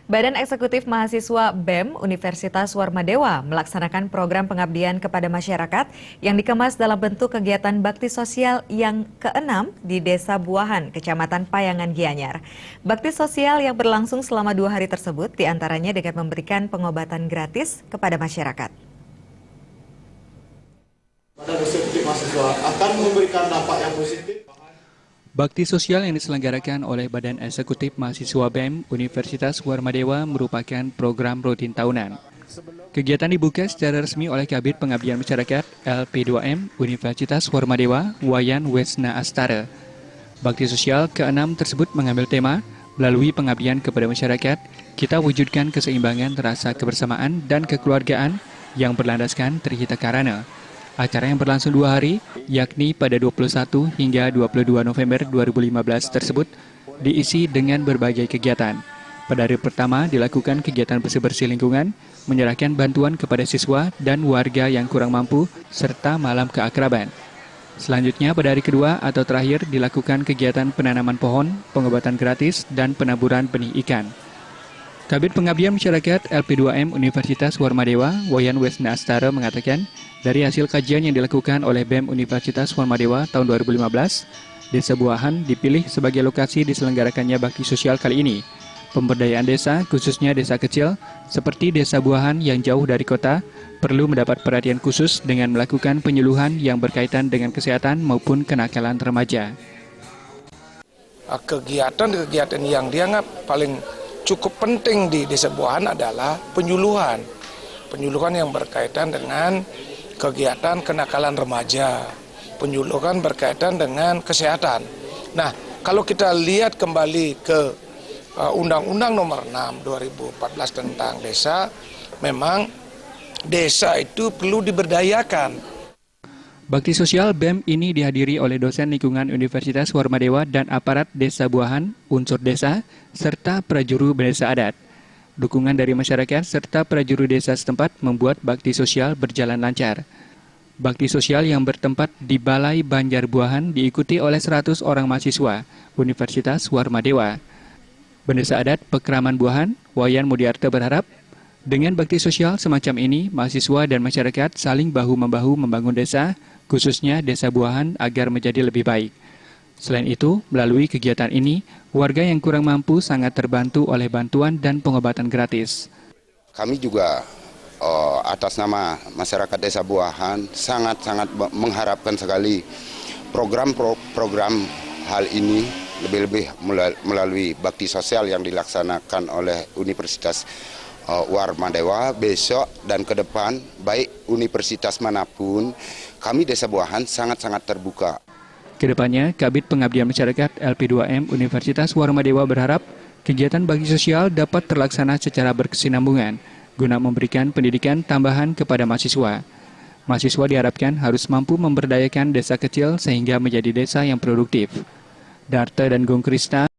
Badan Eksekutif Mahasiswa BEM Universitas Warmadewa melaksanakan program pengabdian kepada masyarakat yang dikemas dalam bentuk kegiatan bakti sosial yang ke-6 di Desa Buahan, Kecamatan Payangan Gianyar. Bakti sosial yang berlangsung selama 2 hari tersebut diantaranya dengan memberikan pengobatan gratis kepada masyarakat. Badan Eksekutif Mahasiswa akan memberikan dampak yang positif. Bakti sosial yang diselenggarakan oleh Badan Eksekutif Mahasiswa BEM Universitas Warmadewa merupakan program rutin tahunan. Kegiatan dibuka secara resmi oleh Kabid Pengabdian Masyarakat LP2M Universitas Warmadewa, Wayan Wesna Astara. Bakti sosial ke-6 tersebut mengambil tema, melalui pengabdian kepada masyarakat, kita wujudkan keseimbangan rasa kebersamaan dan kekeluargaan yang berlandaskan Trihita Karana. Acara yang berlangsung 2 hari, yakni pada 21 hingga 22 November 2015 tersebut, diisi dengan berbagai kegiatan. Pada hari pertama dilakukan kegiatan bersih-bersih lingkungan, menyerahkan bantuan kepada siswa dan warga yang kurang mampu, serta malam keakraban. Selanjutnya pada hari kedua atau terakhir dilakukan kegiatan penanaman pohon, pengobatan gratis, dan penaburan benih ikan. Kabid Pengabdian Masyarakat LP2M Universitas Warmadewa, Wayan Wesna Astara mengatakan, dari hasil kajian yang dilakukan oleh BEM Universitas Warmadewa tahun 2015, Desa Buahan dipilih sebagai lokasi diselenggarakannya bakti sosial kali ini. Pemberdayaan desa, khususnya desa kecil, seperti Desa Buahan yang jauh dari kota, perlu mendapat perhatian khusus dengan melakukan penyuluhan yang berkaitan dengan kesehatan maupun kenakalan remaja. Kegiatan-kegiatan yang dianggap paling cukup penting di Desa Buahan adalah penyuluhan. Penyuluhan yang berkaitan dengan kegiatan kenakalan remaja, penyuluhan berkaitan dengan kesehatan. Nah, kalau kita lihat kembali ke Undang-Undang Nomor 6 2014 tentang desa, memang desa itu perlu diberdayakan. Bakti sosial BEM ini dihadiri oleh dosen lingkungan Universitas Warmadewa dan aparat Desa Buahan, unsur desa, serta prajuru desa adat. Dukungan dari masyarakat serta prajuru desa setempat membuat bakti sosial berjalan lancar. Bakti sosial yang bertempat di Balai Banjar Buahan diikuti oleh 100 orang mahasiswa Universitas Warmadewa. Pendesa adat Pekraman Buahan, Wayan Mudiarta berharap dengan bakti sosial semacam ini, mahasiswa dan masyarakat saling bahu-membahu membangun desa, khususnya Desa Buahan agar menjadi lebih baik. Selain itu, melalui kegiatan ini, warga yang kurang mampu sangat terbantu oleh bantuan dan pengobatan gratis. Kami juga atas nama masyarakat Desa Buahan sangat-sangat mengharapkan sekali program-program hal ini, lebih-lebih melalui bakti sosial yang dilaksanakan oleh Universitas Warmadewa besok dan ke depan, baik universitas manapun, kami Desa Buahan sangat-sangat terbuka. Kedepannya, Kabid Pengabdian Masyarakat LP2M Universitas Warmadewa berharap kegiatan bakti sosial dapat terlaksana secara berkesinambungan guna memberikan pendidikan tambahan kepada mahasiswa. Mahasiswa diharapkan harus mampu memberdayakan desa kecil sehingga menjadi desa yang produktif. Darta dan Gong Krista